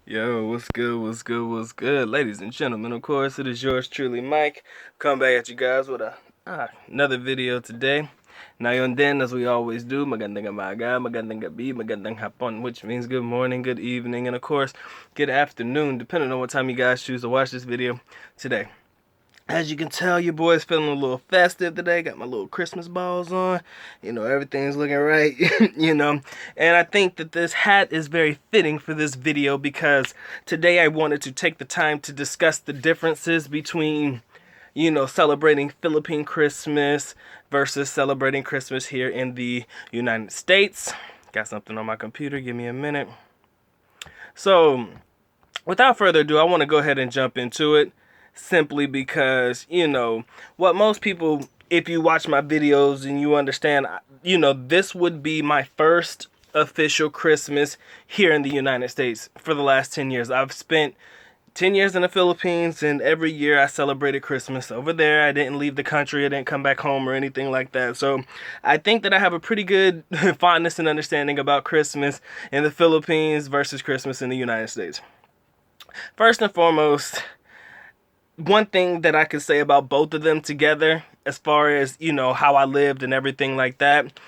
Yo, what's good, what's good, what's good? Ladies and gentlemen, of course, it is yours truly, Mike. Come back at you guys with another video today. Ngayon din, as we always do, magandang umaga, magandang gabi, magandang hapon, which means good morning, good evening, and of course, good afternoon, depending on what time you guys choose to watch this video today. As you can tell, your boy's feeling a little festive today. Got my little Christmas balls on. Everything's looking right, And I think that this hat is very fitting for this video because today I wanted to take the time to discuss the differences between, celebrating Philippine Christmas versus celebrating Christmas here in the United States. Got something on my computer. Give me a minute. So, without further ado, I want to go ahead and jump into it. Simply because, what most people, if you watch my videos and you understand, this would be my first official Christmas here in the United States for the last 10 years. I've spent 10 years in the Philippines, and every year I celebrated Christmas over there. I didn't leave the country. I didn't come back home or anything like that. So I think that I have a pretty good fondness and understanding about Christmas in the Philippines versus Christmas in the United States. First and foremost, one thing that I could say about both of them together, as far as, how I lived and everything like that,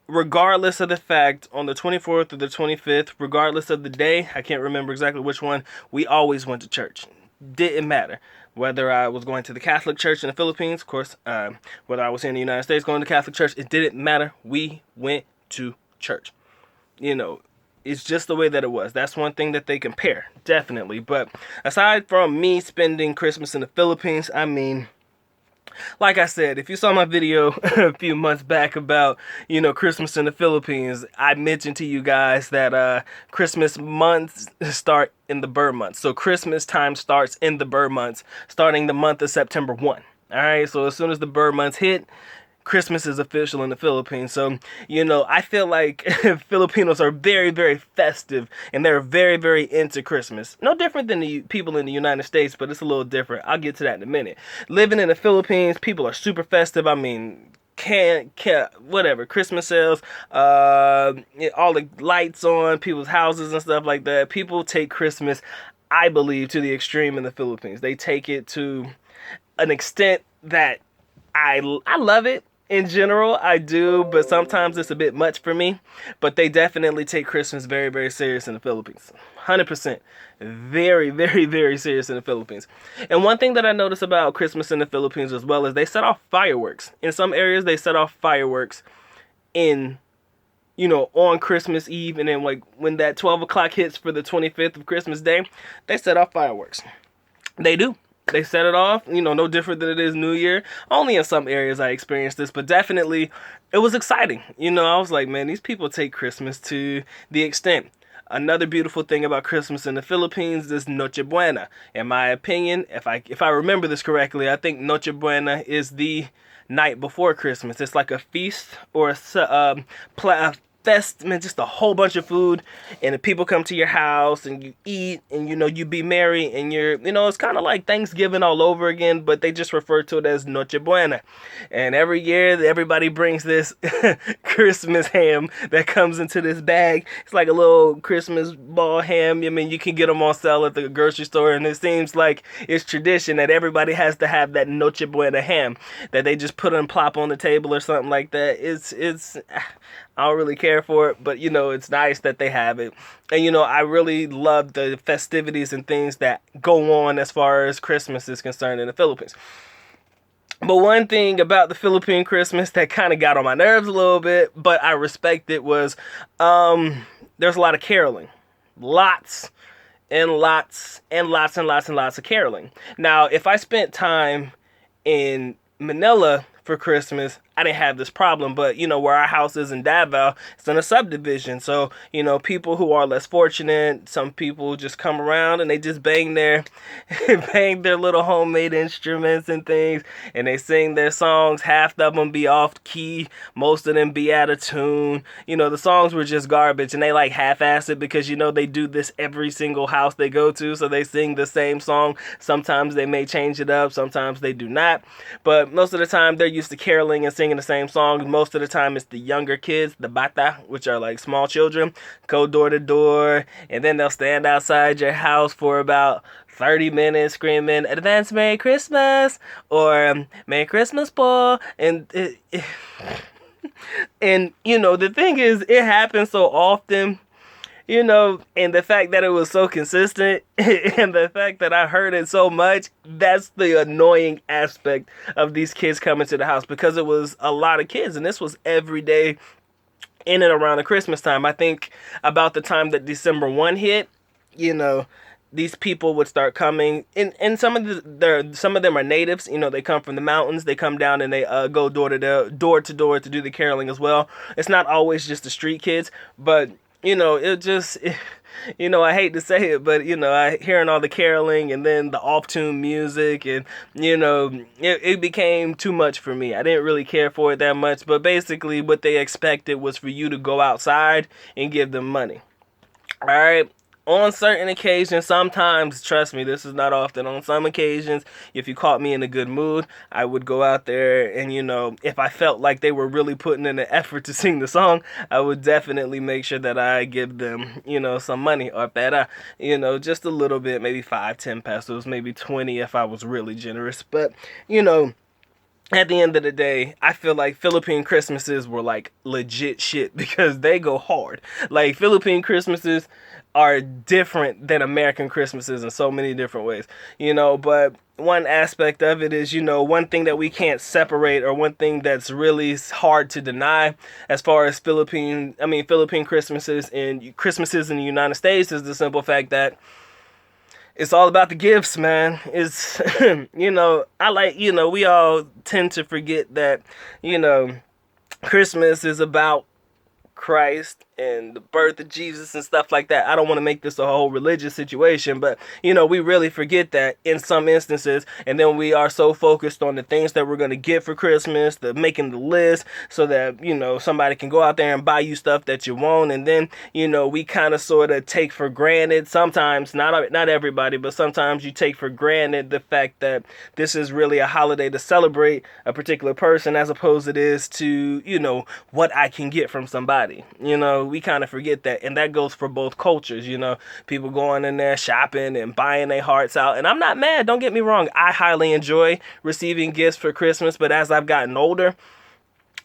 regardless of the fact, on the 24th or the 25th, regardless of the day, I can't remember exactly which one, we always went to church. Didn't matter whether I was going to the Catholic Church in the Philippines, of course, whether I was here in the United States going to Catholic Church, it didn't matter. We went to church. It's just the way that it was. That's one thing that they compare, definitely. But aside from me spending Christmas in the Philippines, like I said, if you saw my video a few months back about, Christmas in the Philippines, I mentioned to you guys that Christmas months start in the Burr months. So Christmas time starts in the Burr months, starting the month of September 1. All right, so as soon as the Burr months hit, Christmas is official in the Philippines. So, I feel like Filipinos are very, very festive, and they're very, very into Christmas. No different than the people in the United States, but it's a little different. I'll get to that in a minute. Living in the Philippines, people are super festive. Can't whatever, Christmas sales, all the lights on people's houses and stuff like that. People take Christmas, I believe, to the extreme in the Philippines. They take it to an extent that I love it. In general, I do, but sometimes it's a bit much for me. But they definitely take Christmas very, very serious in the Philippines. 100%. Very, very, very serious in the Philippines. And one thing that I notice about Christmas in the Philippines as well is they set off fireworks. In some areas, they set off fireworks on Christmas Eve. And then when that 12 o'clock hits for the 25th of Christmas Day, they set off fireworks. They do. They set it off, no different than it is New Year. Only in some areas I experienced this, but definitely it was exciting. I was like, man, these people take Christmas to the extent. Another beautiful thing about Christmas in the Philippines is Noche Buena. In my opinion, if I remember this correctly, I think Noche Buena is the night before Christmas. It's like a feast or a fest, man, just a whole bunch of food, and the people come to your house and you eat, and you be merry, and it's kind of like Thanksgiving all over again, but they just refer to it as Noche Buena. And every year everybody brings this Christmas ham that comes into this bag. It's like a little Christmas ball ham. You can get them on sale at the grocery store, and it seems like it's tradition that everybody has to have that Noche Buena ham that they just put and plop on the table or something like that. It's I don't really care for it, but it's nice that they have it. And I really love the festivities and things that go on as far as Christmas is concerned in the Philippines. But one thing about the Philippine Christmas that kind of got on my nerves a little bit, but I respect it, was there's a lot of caroling. Lots and lots and lots and lots and lots of caroling. Now, if I spent time in Manila for Christmas, I didn't have this problem, but where our house is in Davao, it's in a subdivision. So, people who are less fortunate, some people just come around and they just bang their little homemade instruments and things, and they sing their songs. Half of them be off key, most of them be out of tune. The songs were just garbage, and they like half-ass it because they do this every single house they go to, so they sing the same song. Sometimes they may change it up, sometimes they do not, but most of the time they're used to caroling and singing singing the same song. Most of the time it's the younger kids, the bata, which are like small children, go door to door, and then they'll stand outside your house for about 30 minutes screaming advance Merry Christmas or Merry Christmas, Paul. And the thing is, it happens so often, and the fact that it was so consistent and the fact that I heard it so much, that's the annoying aspect of these kids coming to the house, because it was a lot of kids, and this was every day in and around the Christmas time. I think about the time that December 1 hit, these people would start coming, and some of them are natives. They come from the mountains. They come down and they go door to door to do the caroling as well. It's not always just the street kids, but it just, I hate to say it, but I hearing all the caroling and then the off-tune music, and it became too much for me. I didn't really care for it that much, but basically what they expected was for you to go outside and give them money. All right. On certain occasions, sometimes, trust me, this is not often, on some occasions, if you caught me in a good mood, I would go out there and, if I felt like they were really putting in an effort to sing the song, I would definitely make sure that I give them, some money, or better, just a little bit, maybe 5-10 pesos, maybe 20 if I was really generous. But, at the end of the day, I feel like Philippine Christmases were like legit shit, because they go hard. Like, Philippine Christmases are different than American Christmases in so many different ways, but one aspect of it is, one thing that we can't separate, or one thing that's really hard to deny as far as Philippine Christmases and Christmases in the United States, is the simple fact that it's all about the gifts, man. It's, we all tend to forget that, Christmas is about Christ and the birth of Jesus and stuff like that. I don't want to make this a whole religious situation, but we really forget that in some instances, and then we are so focused on the things that we're going to get for Christmas, making the list so that somebody can go out there and buy you stuff that you want, and then we kind of sort of take for granted sometimes, not everybody, but sometimes you take for granted the fact that this is really a holiday to celebrate a particular person, as opposed it is to what I can get from somebody. We kind of forget that, and that goes for both cultures. People going in there shopping and buying their hearts out, and I'm not mad, don't get me wrong. I highly enjoy receiving gifts for Christmas, but as I've gotten older,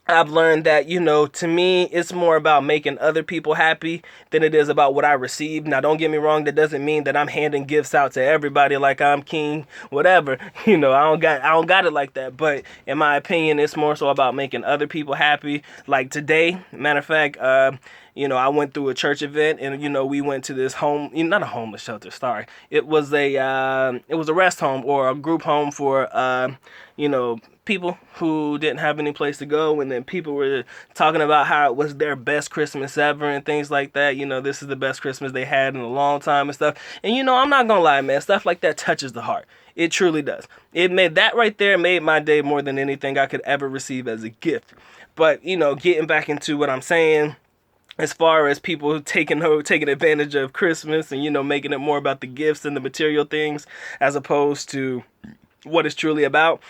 I've learned that, to me, it's more about making other people happy than it is about what I receive. Now, don't get me wrong, that doesn't mean that I'm handing gifts out to everybody like I'm king, whatever. I don't got it like that. But in my opinion, it's more so about making other people happy. Like today, matter of fact, I went through a church event, and we went to this not a homeless shelter, sorry. It was a rest home, or a group home for people who didn't have any place to go, and then people were talking about how it was their best Christmas ever and things like that. This is the best Christmas they had in a long time and stuff. And I'm not gonna lie, man, stuff like that touches the heart. It truly does. It made my day more than anything I could ever receive as a gift. But getting back into what I'm saying, as far as people taking advantage of Christmas and making it more about the gifts and the material things as opposed to what it's truly about.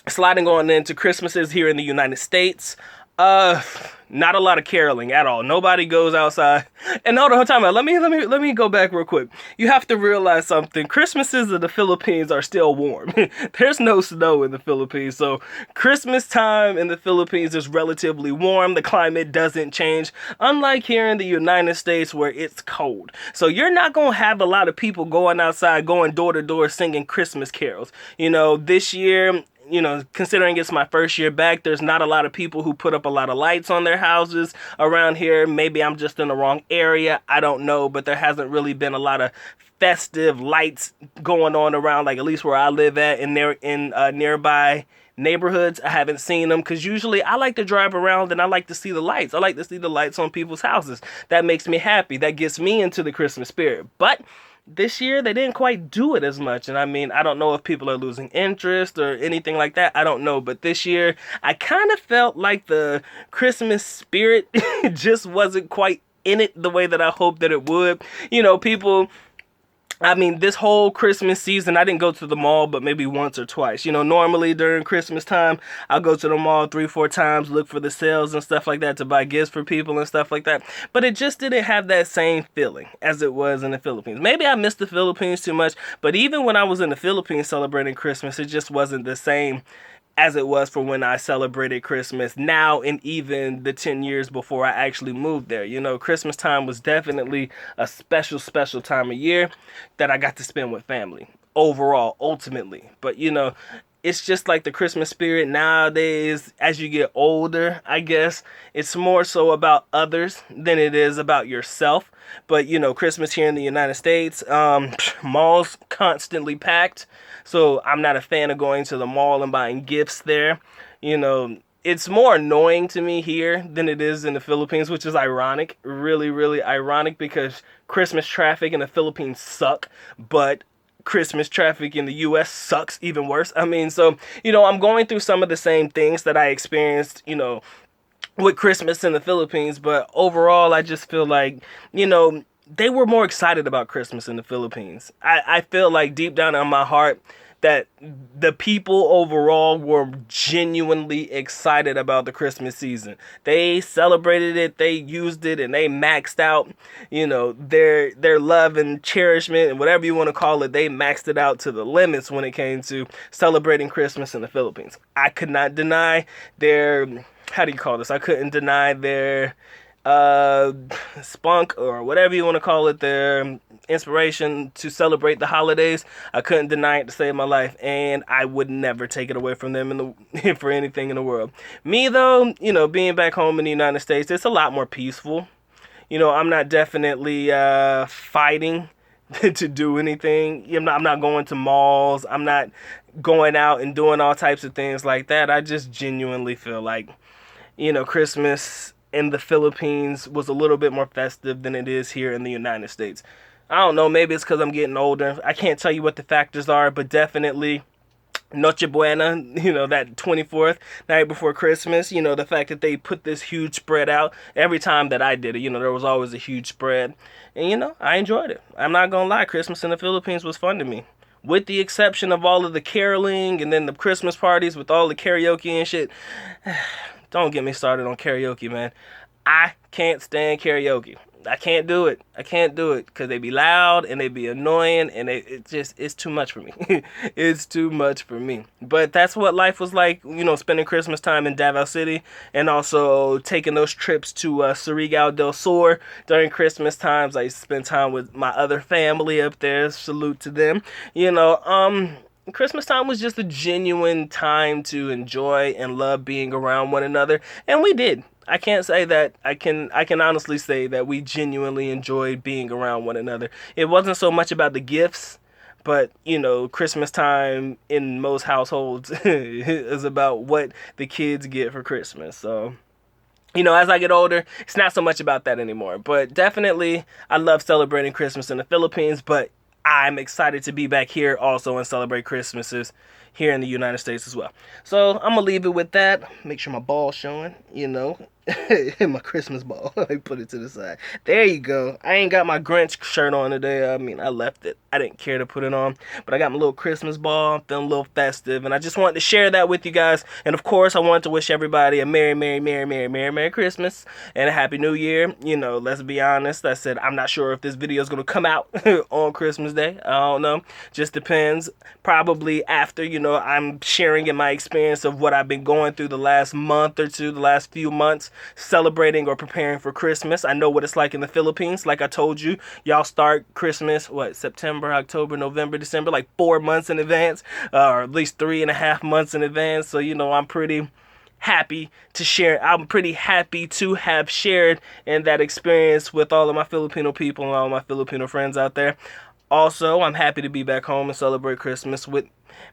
Sliding on into Christmases here in the United States, not a lot of caroling at all. Nobody goes outside. And no, the whole time, let me go back real quick. You have to realize something. Christmases in the Philippines are still warm. There's no snow in the Philippines, so Christmas time in the Philippines is relatively warm. The climate doesn't change, unlike here in the United States where it's cold. So you're not gonna have a lot of people going outside, going door to door, singing Christmas carols. This year, considering it's my first year back, there's not a lot of people who put up a lot of lights on their houses around here. Maybe I'm just in the wrong area. I don't know, but there hasn't really been a lot of festive lights going on around, like at least where I live at, in nearby neighborhoods. I haven't seen them, because usually I like to drive around and I like to see the lights. I like to see the lights on people's houses. That makes me happy. That gets me into the Christmas spirit. But this year, they didn't quite do it as much. And I don't know if people are losing interest or anything like that. I don't know. But this year, I kind of felt like the Christmas spirit just wasn't quite in it the way that I hoped that it would. People I mean, this whole Christmas season, I didn't go to the mall, but maybe once or twice. You know, normally during Christmas time, I'll go to the mall 3, 4 times, look for the sales and stuff like that to buy gifts for people and stuff like that. But it just didn't have that same feeling as it was in the Philippines. Maybe I missed the Philippines too much, but even when I was in the Philippines celebrating Christmas, it just wasn't the same as it was for when I celebrated Christmas now, and even the 10 years before I actually moved there. You know, Christmas time was definitely a special, special time of year that I got to spend with family overall, ultimately. But, you know, it's just like the Christmas spirit nowadays. As you get older, I guess it's more so about others than it is about yourself. But, you know, Christmas here in the United States, malls constantly packed. So I'm not a fan of going to the mall and buying gifts there. You know, it's more annoying to me here than it is in the Philippines, which is ironic. Really, really ironic, because Christmas traffic in the Philippines suck, but Christmas traffic in the US sucks even worse. I mean, so, you know, I'm going through some of the same things that I experienced, you know, with Christmas in the Philippines, but overall, I just feel like, you know, they were more excited about Christmas in the Philippines. I feel like deep down in my heart that the people overall were genuinely excited about the Christmas season. They celebrated it, they used it, and they maxed out, you know, their love and cherishment and whatever you want to call it. They maxed it out to the limits when it came to celebrating Christmas in the Philippines. I could not deny their, how do you call this? I couldn't deny their spunk, or whatever you want to call it, their inspiration to celebrate the holidays. I couldn't deny it to save my life, and I would never take it away from them in the for anything in the world. Me though, you know, being back home in the United States, it's a lot more peaceful. You know, I'm not definitely fighting to do anything. I'm not going to malls. I'm not going out and doing all types of things like that. I just genuinely feel like, you know, Christmas in the Philippines was a little bit more festive than it is here in the United States. I don't know, maybe it's because I'm getting older. I can't tell you what the factors are, but definitely Noche Buena, you know, that 24th night before Christmas, you know, the fact that they put this huge spread out every time that I did it, you know, there was always a huge spread. And, you know, I enjoyed it. I'm not gonna lie, Christmas in the Philippines was fun to me. With the exception of all of the caroling and then the Christmas parties with all the karaoke and shit. Don't get me started on karaoke, man. I can't stand karaoke. I can't do it. I can't do it because they be loud and they be annoying, and it's too much for me. It's too much for me. But that's what life was like, you know, spending Christmas time in Davao City, and also taking those trips to Surigao del Sur during Christmas times. I used to spend time with my other family up there. Salute to them. You know, Christmas time was just a genuine time to enjoy and love being around one another, and we did. I can't say that. I can honestly say that we genuinely enjoyed being around one another. It wasn't so much about the gifts, but, you know, Christmas time in most households is about what the kids get for Christmas. So, you know, as I get older, it's not so much about that anymore. But definitely, I love celebrating Christmas in the Philippines, but I'm excited to be back here also and celebrate Christmases here in the United States as well. So I'm gonna leave it with that. Make sure my ball's showing, you know. My Christmas ball. I put it to the side. There you go. I ain't got my Grinch shirt on today. I mean, I left it. I didn't care to put it on. But I got my little Christmas ball. I'm feeling a little festive. And I just wanted to share that with you guys. And of course, I wanted to wish everybody a Merry Christmas and a Happy New Year. You know, let's be honest. I said, I'm not sure if this video is going to come out on Christmas Day. I don't know. Just depends. Probably after, you know, I'm sharing in my experience of what I've been going through the last month or two, the last few months, celebrating or preparing for Christmas. I know what it's like in the Philippines. Like I told you, y'all start Christmas, September, October, November, December, like 4 months in advance, or at least 3.5 months in advance. So, you know, I'm pretty happy to share. I'm pretty happy to have shared in that experience with all of my Filipino people and all my Filipino friends out there. Also, I'm happy to be back home and celebrate Christmas with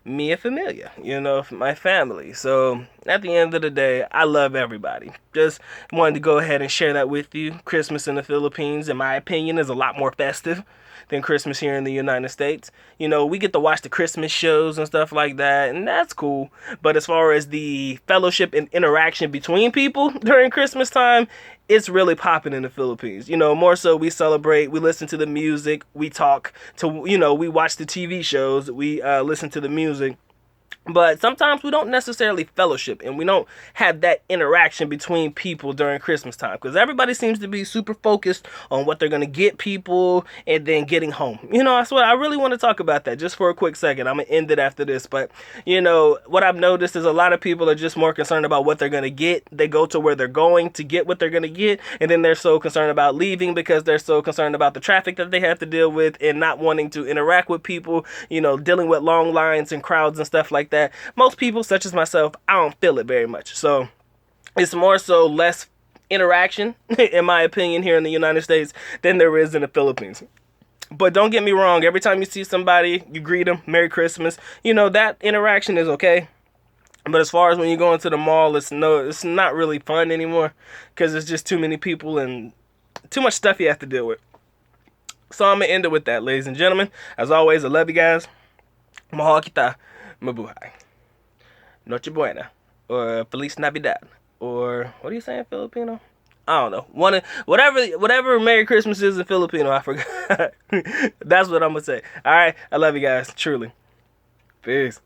me and familia, you know, my family. So at the end of the day, I love everybody. Just wanted to go ahead and share that with you. Christmas in the Philippines, in my opinion, is a lot more festive than Christmas here in the United States. You know, we get to watch the Christmas shows and stuff like that, and that's cool. But as far as the fellowship and interaction between people during Christmas time, it's really popping in the Philippines. You know, more so we celebrate, we listen to the music, we talk to, you know, we watch the TV shows, we listen to the music. But sometimes we don't necessarily fellowship and we don't have that interaction between people during Christmas time because everybody seems to be super focused on what they're going to get people and then getting home. You know, that's what I really want to talk about that just for a quick second. I'm going to end it after this. But, you know, what I've noticed is a lot of people are just more concerned about what they're going to get. They go to where they're going to get what they're going to get. And then they're so concerned about leaving because they're so concerned about the traffic that they have to deal with and not wanting to interact with people, you know, dealing with long lines and crowds and stuff like that. Most people, such as myself, I don't feel it very much. So it's more so less interaction, in my opinion, here in the United States than there is in the Philippines. But don't get me wrong, every time you see somebody, you greet them, Merry Christmas. You know, that interaction is okay. But as far as when you go into the mall, it's not really fun anymore because it's just too many people and too much stuff you have to deal with. So I'm going to end it with that, ladies and gentlemen. As always, I love you guys. Mahal kita. Mabuhay. Noche Buena. Or Feliz Navidad. Or what are you saying, Filipino? I don't know. Whatever Merry Christmas is in Filipino, I forgot. That's what I'm going to say. Alright, I love you guys. Truly. Peace.